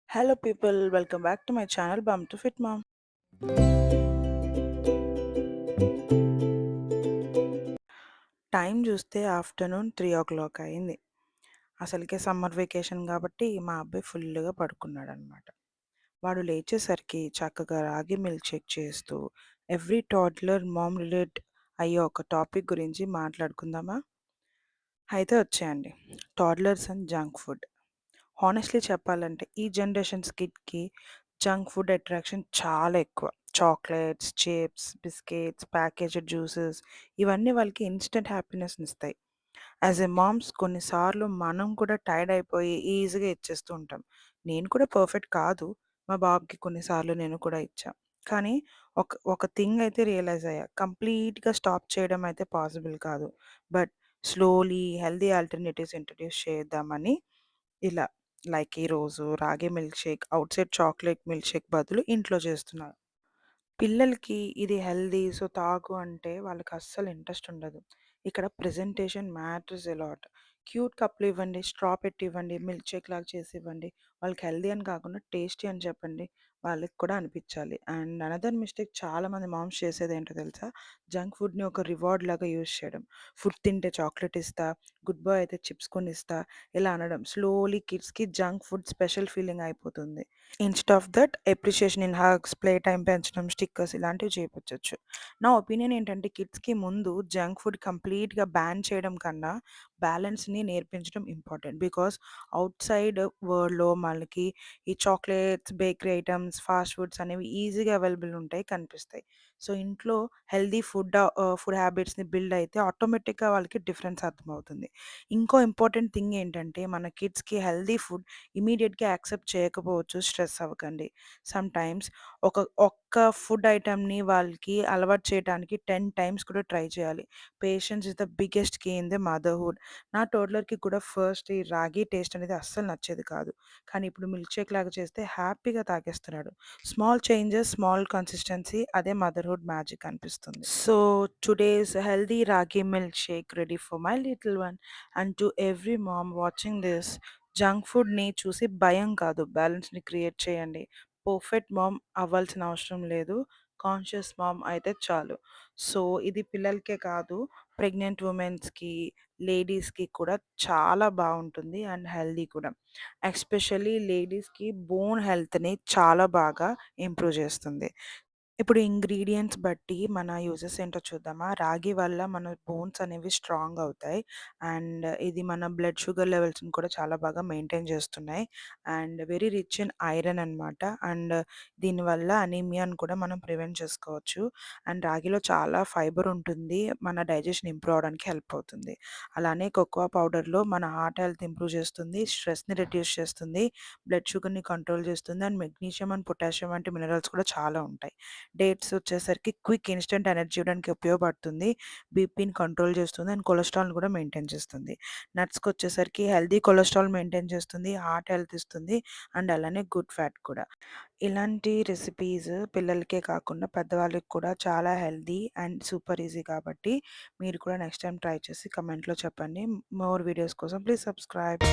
Hello people, welcome back to my channel Bum to Fit Mom. Time చూస్తే afternoon 3:00 అయింది. అసలుకే summer vacation కాబట్టి మా అబ్బాయి ఫుల్‌గా పడుకున్నాడనమాట. వాడు లేచేసరికి చక్కగా రాగి మిల్క్ షేక్ చేస్తూ ఎవ్రీ టోడ్లర్ మామ్ రిలేట్ అయ్యే ఒక టాపిక్ గురించి మాట్లాడుకుందామా? అయితే వచ్చేయండి. టోడ్లర్స్ అండ్ జంక్ ఫుడ్. హానెస్ట్‌లీ చెప్పాలంటే ఈ జనరేషన్ కిడ్‌కి జంక్ ఫుడ్ అట్రాక్షన్ చాలా ఎక్కువ. Chocolates, chips, biscuits, packaged juices ఇవన్నీ వాళ్ళకి ఇన్‌స్టంట్ హ్యాపీనెస్‌నిస్తాయి. యాస్ ఎ మామ్స్ కొన్నిసార్లు మనం కూడా టైర్డ్ అయిపోయి ఈజీగా ఇచ్చేస్తూ ఉంటాం. నేను కూడా పర్ఫెక్ట్ కాదు. మా బాబుకి కొన్నిసార్లు నేను కూడా ఇచ్చా. కానీ ఒక ఒక థింగ్ అయితే రియలైజ్ అయ్యా. కంప్లీట్‌గా స్టాప్ చేయడం అయితే పాసిబుల్ కాదు. But slowly healthy alternatives introduce చేద్దామని ఇలా లైక్ ఈరోజు రాగి milk Sheikh, outside chocolate milk shake బదులు ఇంట్లో చేస్తున్నా. పిల్లలకి ఇది హెల్తీ సో తాగు అంటే వాళ్ళకి అస్సలు ఇంట్రెస్ట్ ఉండదు. ఇక్కడ presentation matters a lot. Cute కప్‌లు ఇవ్వండి, స్ట్రా పెట్టి ఇవ్వండి, మిల్క్ షేక్ లాగా చేసి ఇవ్వండి. వాళ్ళకి హెల్తీ అని కాకుండా టేస్టీ అని చెప్పండి. వాళ్ళకి కూడా అనిపించాలి. అండ్ అనదర్ మిస్టేక్ చాలామంది మామ్స్ చేసేదేంటో తెలుసా? జంక్ ఫుడ్‌ని ఒక రివార్డ్ లాగా యూజ్ చేయడం. ఫుడ్ తింటే చాక్లేట్ ఇస్తా, గుడ్ బాయ్ అయితే చిప్స్ కొనిస్తా ఇలా అనడం. స్లోలీ కిడ్స్‌కి జంక్ ఫుడ్ స్పెషల్ ఫీలింగ్ అయిపోతుంది. Instead of that appreciation in hugs, play time పెంచడం, స్టిక్కర్స్ ఇలాంటివి చేపిచ్చొచ్చు. నా ఒపీనియన్ ఏంటంటే కిడ్స్‌కి ముందు జంక్ ఫుడ్ కంప్లీట్‌గా బ్యాన్ చేయడం కన్నా బ్యాలెన్స్‌ని నేర్పించడం ఇంపార్టెంట్. బికాస్ ఔట్‌సైడ్ వరల్డ్‌లో మనకి ఈ chocolates, bakery items, fast foods అనేవి ఈజీగా అవైలబుల్ ఉంటాయి, కనిపిస్తాయి. సో, ఇంట్లో హెల్తీ ఫుడ్ హ్యాబిట్స్‌ని బిల్డ్ అయితే ఆటోమేటిక్‌గా వాళ్ళకి డిఫరెన్స్ అర్థమవుతుంది. ఇంకో ఇంపార్టెంట్ థింగ్ ఏంటంటే మన కిడ్స్‌కి హెల్తీ ఫుడ్ ఇమ్మీడియేట్‌గా యాక్సెప్ట్ చేయకపోవచ్చు. స్ట్రెస్ అవ్వకండి. సమ్‌టైమ్స్ ఒక్క ఫుడ్ ఐటెమ్‌ని వాళ్ళకి అలవాటు చేయటానికి 10 టైమ్స్ కూడా ట్రై చేయాలి. Patience is the biggest key in the మదర్‌హుడ్. నా టోడ్లర్‌కి కూడా ఫస్ట్ ఈ రాగి టేస్ట్ అనేది అస్సలు నచ్చేది కాదు. కానీ ఇప్పుడు మిల్క్ షేక్ లాగా చేస్తే హ్యాపీగా తాగేస్తున్నాడు. స్మాల్ చేంజెస్, స్మాల్ కన్సిస్టెన్సీ అదే మదర్‌హుడ్ మ్యాజిక్ అనిపిస్తుంది. So today's healthy ragi milk shake ready for my little one and to every mom watching this. Junk ఫుడ్‌ని చూసి భయం కాదు, బ్యాలెన్స్‌ని క్రియేట్ చేయండి. పర్ఫెక్ట్ మామ్ అవ్వాల్సిన అవసరం లేదు. కాన్షియస్ మామ్ అయితే చాలు. సో, ఇది పిల్లలకే కాదు, ప్రెగ్నెంట్ వుమెన్స్‌కి, లేడీస్‌కి కూడా చాలా బావుంటుంది అండ్ హెల్తీ కూడా. ఎస్పెషల్లీ లేడీస్‌కి బోన్ హెల్త్‌ని చాలా బాగా ఇంప్రూవ్ చేస్తుంది. ఇప్పుడు ఇంగ్రీడియెంట్స్ బట్టి మన యూజెస్ ఏంటో చూద్దామా? రాగి వల్ల మన బోన్స్ అనేవి స్ట్రాంగ్ అవుతాయి. అండ్ ఇది మన బ్లడ్ షుగర్ లెవెల్స్‌ని కూడా చాలా బాగా మెయింటైన్ చేస్తున్నాయి. And very rich in iron అనమాట. అండ్ దీనివల్ల అనీమియాని కూడా మనం ప్రివెంట్ చేసుకోవచ్చు. అండ్ రాగిలో చాలా ఫైబర్ ఉంటుంది. మన డైజెషన్ ఇంప్రూవ్ అవ్వడానికి హెల్ప్ అవుతుంది. అలానే కోకోా పౌడర్‌లో మన హార్ట్ హెల్త్ ఇంప్రూవ్ చేస్తుంది. స్ట్రెస్‌ని రిడ్యూస్ చేస్తుంది. బ్లడ్ షుగర్‌ని కంట్రోల్ చేస్తుంది. అండ్ మెగ్నీషియం అండ్ పొటాషియం వంటి మినరల్స్ కూడా చాలా ఉంటాయి. డేట్స్ వచ్చేసరికి క్విక్ ఇన్‌స్టంట్ ఎనర్జీ ఇవ్వడానికి ఉపయోగపడుతుంది. బీపీని కంట్రోల్ చేస్తుంది అండ్ కొలెస్ట్రాల్‌ని కూడా మెయింటైన్ చేస్తుంది. నట్స్‌కొచ్చేసరికి హెల్తీ కొలెస్ట్రాల్ మెయింటైన్ చేస్తుంది. హార్ట్ హెల్త్ ఇస్తుంది. అండ్ అలానే గుడ్ ఫ్యాట్ కూడా. ఇలాంటి రెసిపీస్ పిల్లలకే కాకుండా పెద్దవాళ్ళకి కూడా చాలా హెల్తీ అండ్ సూపర్ ఈజీ కాబట్టి మీరు కూడా నెక్స్ట్ టైమ్ ట్రై చేసి కమెంట్‌లో చెప్పండి. మోర్ వీడియోస్ కోసం ప్లీజ్ సబ్స్క్రైబ్.